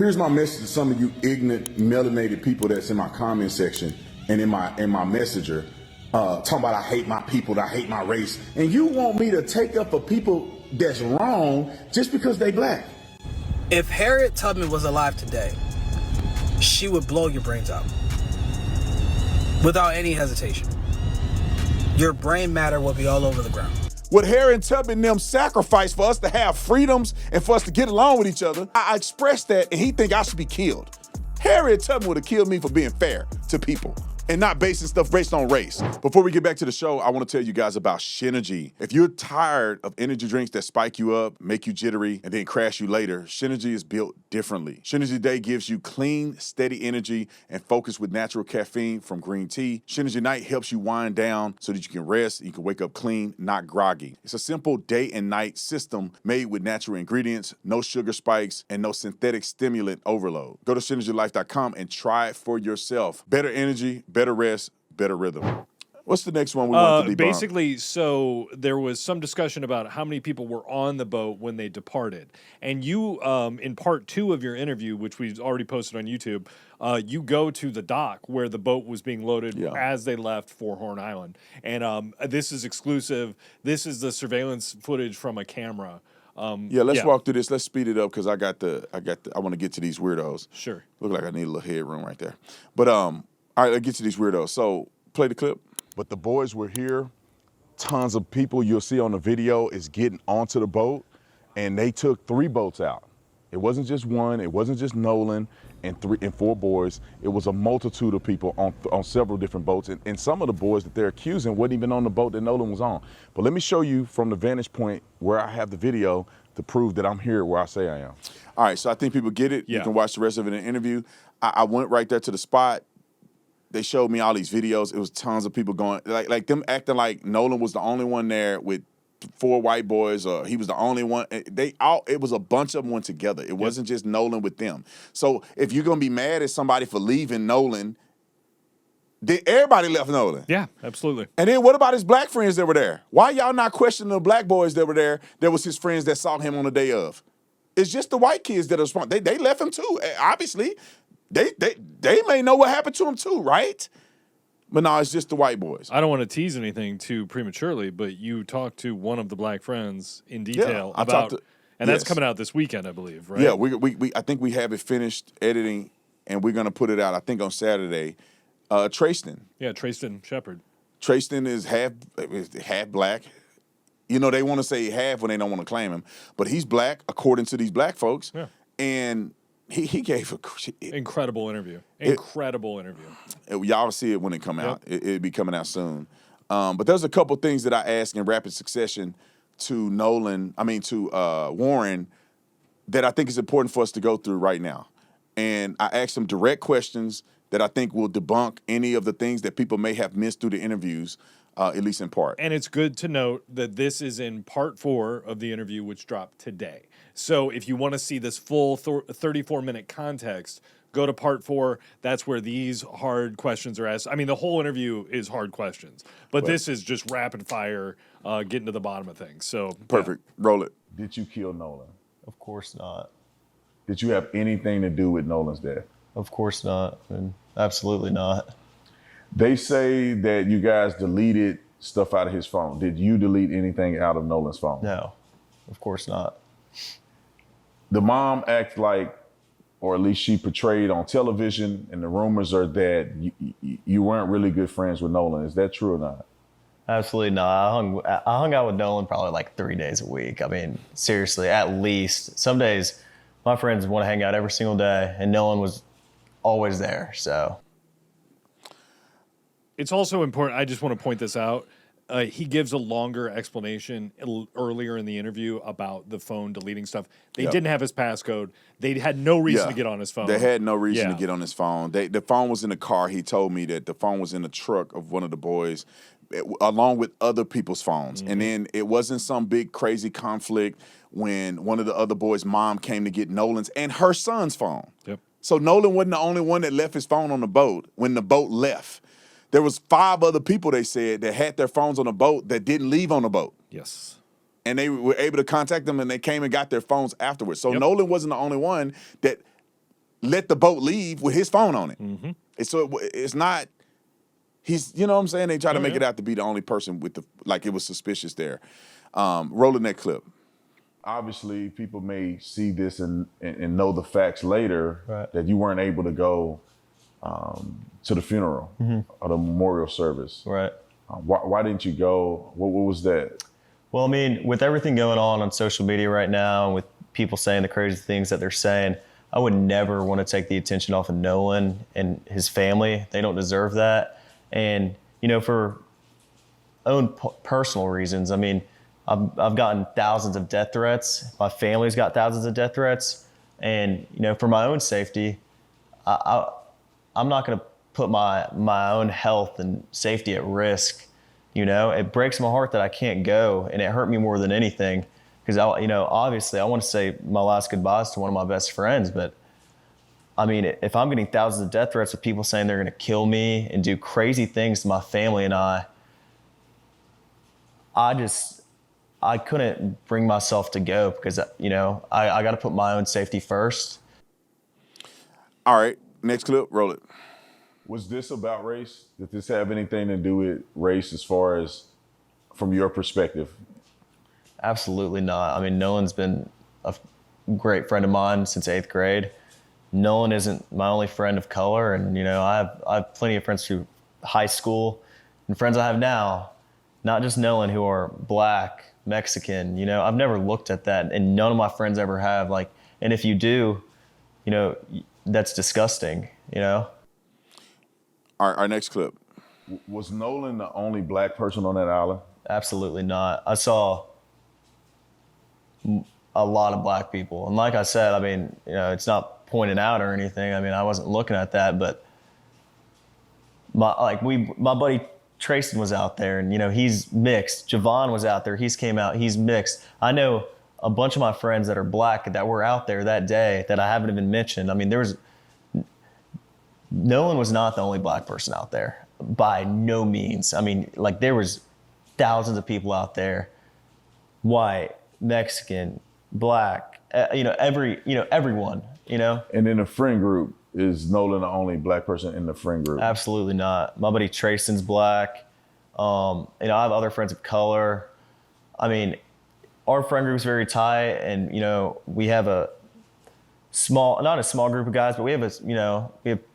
Here's my message to some of you ignorant, melanated people that's in my comment section and in my messenger, talking about I hate my people, I hate my race, and you want me to take up for people that's wrong just because they black. If Harriet Tubman was alive today, she would blow your brains out without any hesitation. Your brain matter will be all over the ground. What Harriet Tubman and them sacrificed for us to have freedoms and for us to get along with each other, I expressed that, and he think I should be killed. Harriet Tubman would have killed me for being fair to people and not basing stuff based on race. Before we get back to the show, I want to tell you guys about Synergy. If you're tired of energy drinks that spike you up, make you jittery, and then crash you later, Synergy is built differently. Synergy Day gives you clean, steady energy and focus with natural caffeine from green tea. Synergy Night helps you wind down so that you can rest, you can wake up clean, not groggy. It's a simple day and night system made with natural ingredients, no sugar spikes, and no synthetic stimulant overload. Go to synergylife.com and try it for yourself. Better energy, better rest, better rhythm. What's the next one we want to debunk? Basically, so there was some discussion about how many people were on the boat when they departed. And you, in part 2 of your interview, which we've already posted on YouTube, you go to the dock where the boat was being loaded as they left for Horn Island. And this is exclusive. This is the surveillance footage from a camera. Let's walk through this. Let's speed it up because I want to get to these weirdos. Sure. Look like I need a little headroom right there. But all right, let's get to these weirdos. So play the clip. But the boys were here. Tons of people you'll see on the video is getting onto the boat, and they took 3 boats out. It wasn't just one. It wasn't just Nolan and 4 boys. It was a multitude of people on several different boats, and some of the boys that they're accusing wasn't even on the boat that Nolan was on. But let me show you from the vantage point where I have the video to prove that I'm here where I say I am. All right, so I think people get it. Yeah. You can watch the rest of it in the interview. I went right there to the spot. They showed me all these videos. It was tons of people going, like them acting like Nolan was the only one there with 4 white boys, or he was the only one. It was a bunch of them went together. It wasn't just Nolan with them. So if you're gonna be mad at somebody for leaving Nolan, then everybody left Nolan. Yeah, absolutely. And then what about his black friends that were there? Why y'all not questioning the black boys that were there? That was his friends that saw him on the day of. It's just the white kids that are smart. They left him too, obviously. They may know what happened to him too, right? But no, it's just the white boys. I don't want to tease anything too prematurely, but you talked to one of the black friends in detail about, and that's coming out this weekend, I believe, right? Yeah, I think we have it finished editing, and we're gonna put it out. I think on Saturday. Trayston. Yeah, Trayston Shepard. Trayston is half black. You know, they want to say half when they don't want to claim him, but he's black according to these black folks. Yeah. And he gave a incredible interview. Incredible interview. Y'all see it when it come out. It'll be coming out soon. But there's a couple things that I asked in rapid succession to Warren that I think is important for us to go through right now. And I asked some direct questions that I think will debunk any of the things that people may have missed through the interviews, at least in part. And it's good to note that this is in part 4 of the interview, which dropped today. So if you want to see this full 34-minute context, go to part 4. That's where these hard questions are asked. I mean, the whole interview is hard questions, but this is just rapid fire, getting to the bottom of things. So perfect. Yeah. Roll it. Did you kill Nolan? Of course not. Did you have anything to do with Nolan's death? Of course not. I mean, absolutely not. They say that you guys deleted stuff out of his phone. Did you delete anything out of Nolan's phone? No, of course not. The mom acts like, or at least she portrayed on television, and the rumors are that you weren't really good friends with Nolan. Is that true or not? Absolutely not. I hung out with Nolan probably like 3 days a week. I mean, seriously, at least. Some days my friends want to hang out every single day, and Nolan was always there, so. It's also important, I just want to point this out, he gives a longer explanation earlier in the interview about the phone deleting stuff. They didn't have his passcode. They had no reason to get on his phone. They had no reason to get on his phone. The phone was in the car. He told me that the phone was in the truck of one of the boys, along with other people's phones. Mm-hmm. And then it wasn't some big crazy conflict when one of the other boys' mom came to get Nolan's and her son's phone. Yep. So Nolan wasn't the only one that left his phone on the boat when the boat left. There was 5 other people, they said, that had their phones on the boat that didn't leave on the boat. Yes. And they were able to contact them, and they came and got their phones afterwards. So Nolan wasn't the only one that let the boat leave with his phone on it. Mm-hmm. And so it's not. He's, you know what I'm saying? They try to make it out to be the only person with like it was suspicious there. Rolling that clip. Obviously, people may see this and know the facts later that you weren't able to go to the funeral or the memorial service. Right. Why didn't you go? What was that? Well, I mean, with everything going on social media right now, and with people saying the crazy things that they're saying, I would never want to take the attention off of Nolan and his family. They don't deserve that. And, you know, for own personal reasons, I mean, I've gotten thousands of death threats. My family's got thousands of death threats. And, you know, for my own safety, I'm not going to put my own health and safety at risk. You know, it breaks my heart that I can't go, and it hurt me more than anything. Because, obviously I want to say my last goodbyes to one of my best friends, but I mean, if I'm getting thousands of death threats with people saying they're going to kill me and do crazy things to my family and I couldn't bring myself to go because, you know, I got to put my own safety first. All right, next clip, roll it. Was this about race? Did this have anything to do with race as far as from your perspective? Absolutely not. I mean, Nolan's been a great friend of mine since 8th grade. Nolan isn't my only friend of color, and you know, I have plenty of friends through high school and friends I have now, not just Nolan, who are black, Mexican. You know, I've never looked at that, and none of my friends ever have. Like, and if you do, you know, that's disgusting. You know. Our next clip. Was Nolan the only black person on that island? Absolutely not. I saw a lot of black people, and like I said, I mean, you know, it's not pointing out or anything. I mean, I wasn't looking at that, but my buddy Trayson was out there, and you know, he's mixed. Javon was out there, he's came out, he's mixed. I know a bunch of my friends that are black that were out there that day that I haven't even mentioned. I mean, Nolan was not the only black person out there, by no means. I mean, like, there was thousands of people out there, white, Mexican, black, everyone, you know. And in the friend group, is Nolan the only black person in the friend group? Absolutely not. My buddy Trayson's black. I have other friends of color. I mean, our friend group's very tight, and you know, we have not a small group of guys, but we have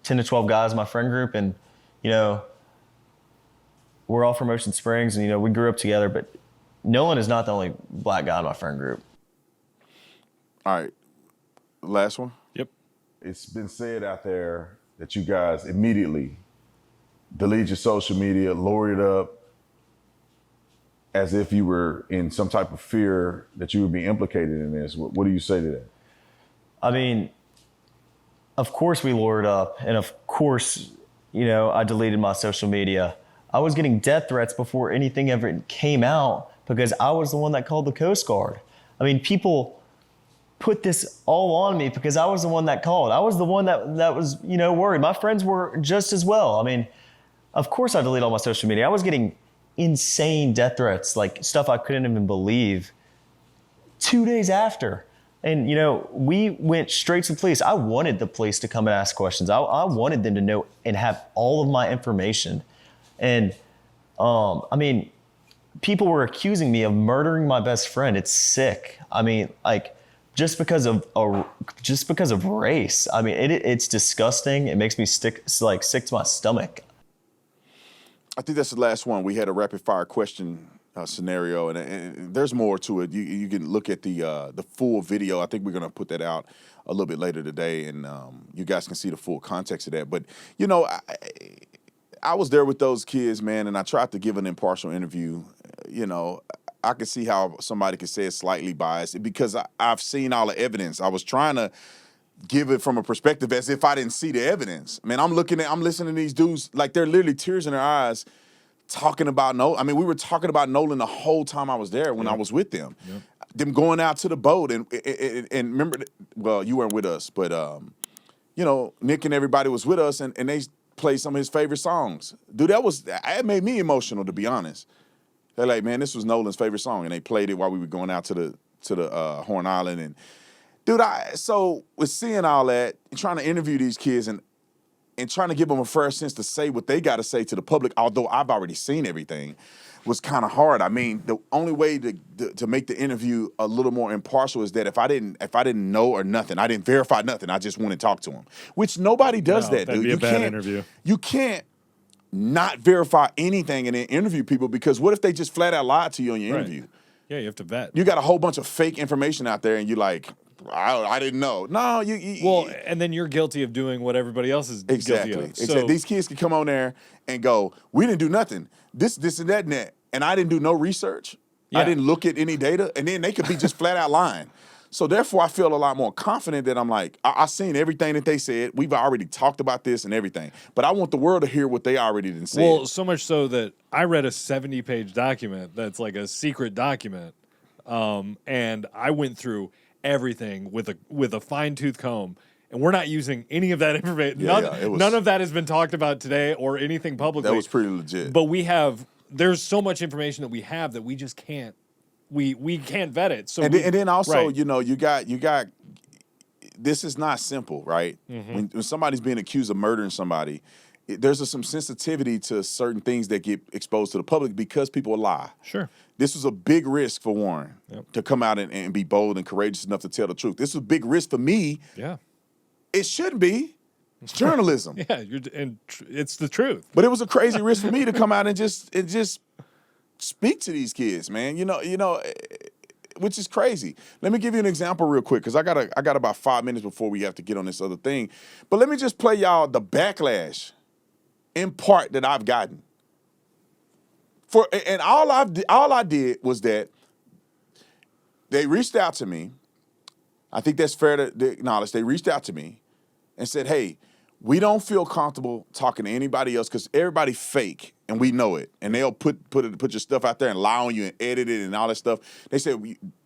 10 to 12 guys in my friend group, and you know, we're all from Ocean Springs, and you know, we grew up together. But Nolan is not the only black guy in my friend group. All right, last one. Yep. It's been said out there that you guys immediately delete your social media, lower it up, as if you were in some type of fear that you would be implicated in this. What do you say to that? I mean, of course we lowered up, and of course, you know, I deleted my social media. I was getting death threats before anything ever came out because I was the one that called the Coast Guard. I mean, people put this all on me because I was the one that called. I was the one that was, you know, worried. My friends were just as well. I mean, of course I deleted all my social media. I was getting insane death threats, like stuff I couldn't even believe 2 days after. And, you know, we went straight to the police. I wanted the police to come and ask questions. I wanted them to know and have all of my information. And, I mean, people were accusing me of murdering my best friend. It's sick. I mean, like, just because of race. I mean, it's disgusting. It makes me sick to my stomach. I think that's the last one. We had a rapid fire question scenario, and there's more to it. You can look at the full video. I think we're gonna put that out a little bit later today, and you guys can see the full context of that. But you know, I was there with those kids, man, and I tried to give an impartial interview. You know, I could see how somebody could say it's slightly biased because I've seen all the evidence. I was trying to give it from a perspective as if I didn't see the evidence. Man, I'm listening to these dudes, like they're literally tears in their eyes talking about Nolan. I mean, we were talking about Nolan the whole time I was there when I was with them. Yeah. Them going out to the boat and remember, well, you weren't with us, but, you know, Nick and everybody was with us and they played some of his favorite songs. Dude, that made me emotional, to be honest. They're like, man, this was Nolan's favorite song, and they played it while we were going out to the Horn Island, and Dude, so with seeing all that, and trying to interview these kids and trying to give them a fair sense to say what they got to say to the public, although I've already seen everything, was kind of hard. I mean, the only way to make the interview a little more impartial is that if I didn't know or nothing, I didn't verify nothing, I just want to talk to them, which nobody does that, that'd dude. be a bad interview. You can't not verify anything and then interview people, because what if they just flat out lied to you on your interview? Yeah, you have to vet. You got a whole bunch of fake information out there, and you're like, I didn't know. No, Well, and then you're guilty of doing what everybody else is exactly. guilty of. So, Exactly. These kids can come on there and go, we didn't do nothing. This, and that, and that. And I didn't do no research. Yeah. I didn't look at any data. And then they could be just flat out lying. So therefore, I feel a lot more confident that I'm like, I seen everything that they said. We've already talked about this and everything. But I want the world to hear what they already done said. well, so much so that I read a 70-page document that's like a secret document, and I went through everything with a fine-tooth comb. And we're not using any of that information. None of that has been talked about today or anything publicly. That was pretty legit. But there's so much information that we have that we just can't. We can't vet it. So and then also, right. you know, you got. This is not simple, right? Mm-hmm. When somebody's being accused of murdering somebody, there's some sensitivity to certain things that get exposed to the public because people lie. Sure. This was a big risk for Warren to come out and be bold and courageous enough to tell the truth. This was a big risk for me. Yeah. It shouldn't be. It's journalism. Yeah, it's the truth. But it was a crazy risk for me to come out and just speak to these kids, man. You know, which is crazy. Let me give you an example real quick, because I got about 5 minutes before we have to get on this other thing. But let me just play y'all the backlash in part that I've gotten. And all I did was that they reached out to me. I think that's fair to acknowledge. They reached out to me and said, hey, we don't feel comfortable talking to anybody else because everybody fake and we know it. And they'll put your stuff out there and lie on you and edit it and all that stuff. They said,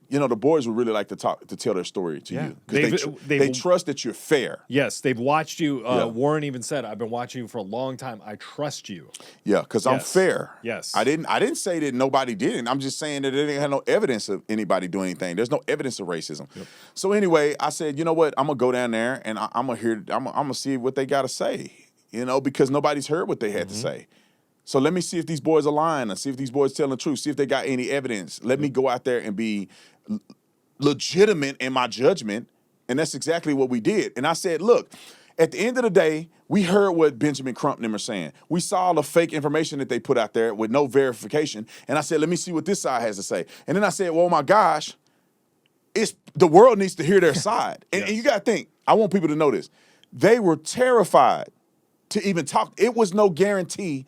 you know, the boys would really like to tell their story to you. Because they trust that you're fair. Yes, they've watched you. Warren even said, I've been watching you for a long time. I trust you. Yeah, because I'm fair. Yes. I didn't say that nobody did. I'm just saying that they didn't have no evidence of anybody doing anything. There's no evidence of racism. Yep. So anyway, I said, you know what? I'm gonna go down there and I'm gonna see what they gotta say. You know, because nobody's heard what they had to say. So let me see if these boys are lying and see if these boys telling the truth. See if they got any evidence. Let me go out there and be legitimate in my judgment. And that's exactly what we did. And I said, look, at the end of the day, we heard what Benjamin Crump and them are saying. We saw the fake information that they put out there with no verification. And I said, let me see what this side has to say. And then I said, well, my gosh, the world needs to hear their side. And you got to think, I want people to know this. They were terrified to even talk. It was no guarantee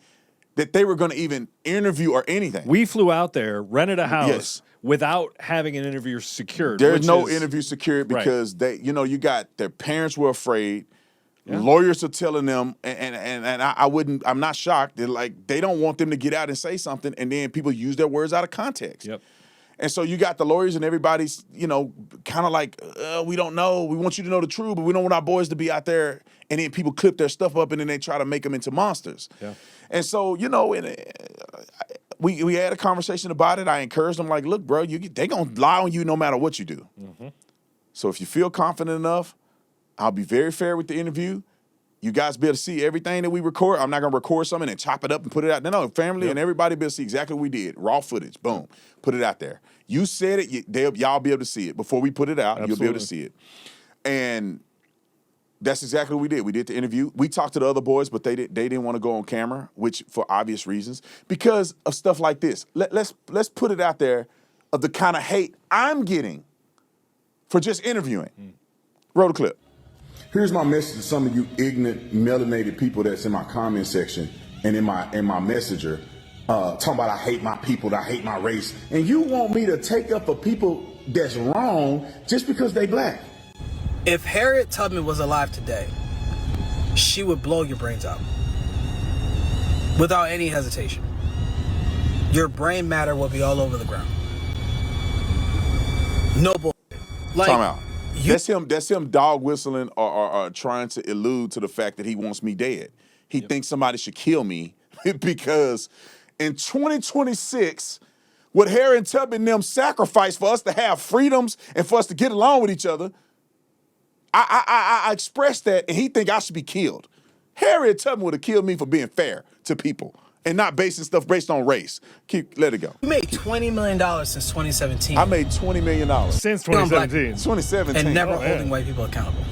that they were going to even interview or anything. We flew out there, rented a house without having an interview secured. There's no interview secured because you got their parents were afraid. Yeah. Lawyers are telling them, and I'm not shocked. They're like, they don't want them to get out and say something, and then people use their words out of context. Yep. And so you got the lawyers and everybody's, kind of like, we don't know. We want you to know the truth, but we don't want our boys to be out there. And then people clip their stuff up and then they try to make them into monsters. Yeah. And so, we had a conversation about it. I encouraged them like, look, bro, they going to lie on you no matter what you do. Mm-hmm. So if you feel confident enough, I'll be very fair with the interview. You guys be able to see everything that we record. I'm not going to record something and chop it up and put it out. No, family and everybody be able to see exactly what we did. Raw footage, boom, put it out there. You said it, y'all be able to see it. Before we put it out, You'll be able to see it. And that's exactly what we did. We did the interview. We talked to the other boys, but they didn't want to go on camera, which for obvious reasons, because of stuff like this. Let's put it out there of the kind of hate I'm getting for just interviewing. Roll the clip. Here's my message to some of you ignorant, melanated people that's in my comment section and in my messenger, talking about I hate my people, I hate my race. And you want me to take up for people that's wrong just because they black. If Harriet Tubman was alive today, she would blow your brains out. Without any hesitation. Your brain matter would be all over the ground. No bullshit. Time out. That's him dog whistling or trying to allude to the fact that he wants me dead. He thinks somebody should kill me because in 2026, what Harriet Tubman and them sacrificed for us to have freedoms and for us to get along with each other, I expressed that, and he think I should be killed. Harriet Tubman would have killed me for being fair to people and not basing stuff based on race. Let it go. You made $20 million since 2017. I made $20 million. Since 2017. 2017. And never Oh, man. holding white people accountable.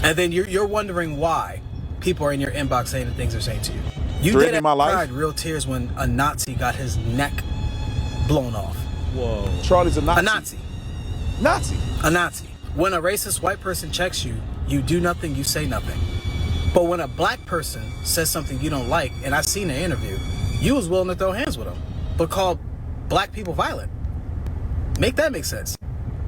And then you're wondering why people are in your inbox saying the things they're saying to you. You Threatening did my life? cried real tears when a Nazi got his neck blown off. Whoa. Charlie's a Nazi. A Nazi. Nazi. A Nazi. When a racist white person checks you, you do nothing, you say nothing. But when a black person says something you don't like, and I've seen an interview, you was willing to throw hands with them, but call black people violent. Make that make sense.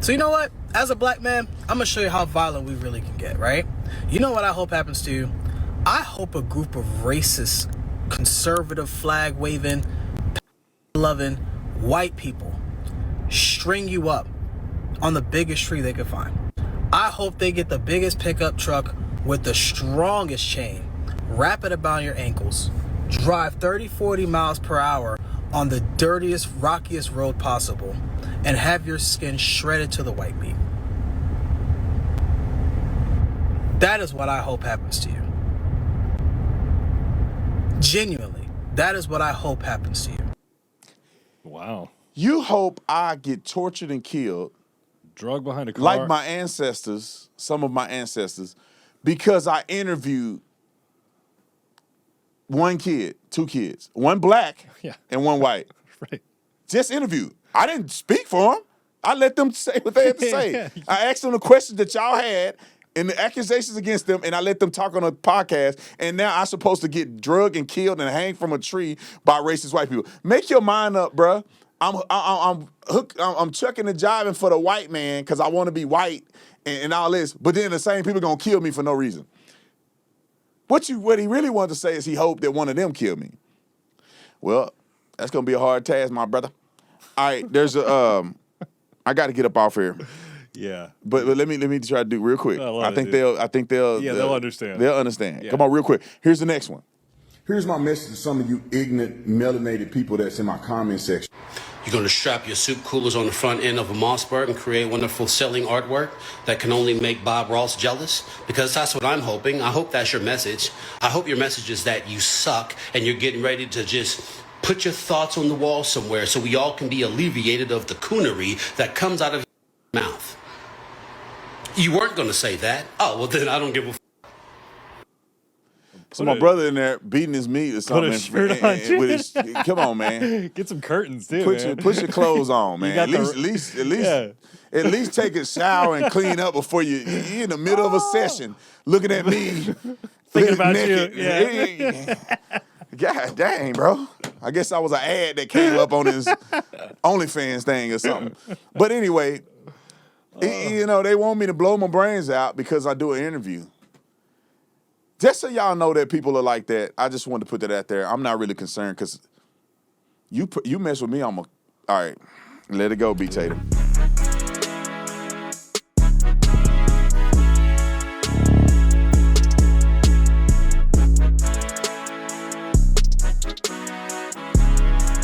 So you know what? As a black man, I'm gonna show you how violent we really can get, right? You know what I hope happens to you? I hope a group of racist, conservative, flag-waving, loving white people string you up on the biggest tree they could find. I hope they get the biggest pickup truck with the strongest chain, wrap it about your ankles, drive 30, 40 miles per hour on the dirtiest, rockiest road possible, and have your skin shredded to the white meat. That is what I hope happens to you. Genuinely, that is what I hope happens to you. Wow. You hope I get tortured and killed Drug behind a car. like my ancestors, some of my ancestors, because I interviewed one kid, two kids, one black Yeah. and one white. Right. Just interviewed. I didn't speak for them. I let them say what they had to say. Yeah. I asked them the questions that y'all had and the accusations against them, and I let them talk on a podcast. And now I'm supposed to get drugged and killed and hanged from a tree by racist white people. Make your mind up, bruh. I'm chucking and jiving for the white man because I want to be white and all this. But then the same people gonna kill me for no reason. What he really wanted to say is he hoped that one of them killed me. Well, that's gonna be a hard task, my brother. All right, there's a I got to get up off here. Yeah. But let me try to do real quick. I think they'll they'll understand. They'll understand. Yeah. Come on, real quick. Here's the next one. Here's my message to some of you ignorant, melanated people that's in my comment section. You're going to strap your soup coolers on the front end of a Mossberg and create wonderful selling artwork that can only make Bob Ross jealous? Because that's what I'm hoping. I hope that's your message. I hope your message is that you suck and you're getting ready to just put your thoughts on the wall somewhere so we all can be alleviated of the coonery that comes out of your mouth. You weren't going to say that. Oh, well, then I don't give a So my brother in there beating his meat or something. a shirt on, too. with his, come on, man. Get some curtains too, man. Put your clothes on, man. got At least Yeah. at least take a shower and clean up before you're in the middle of a session looking at me. Thinking about naked. you. Yeah. God dang, bro. I guess I was an ad that came up on his OnlyFans thing or something. But anyway, they want me to blow my brains out because I do an interview. Just so y'all know that people are like that, I just wanted to put that out there. I'm not really concerned because you mess with me, all right, let it go, B. Tatum.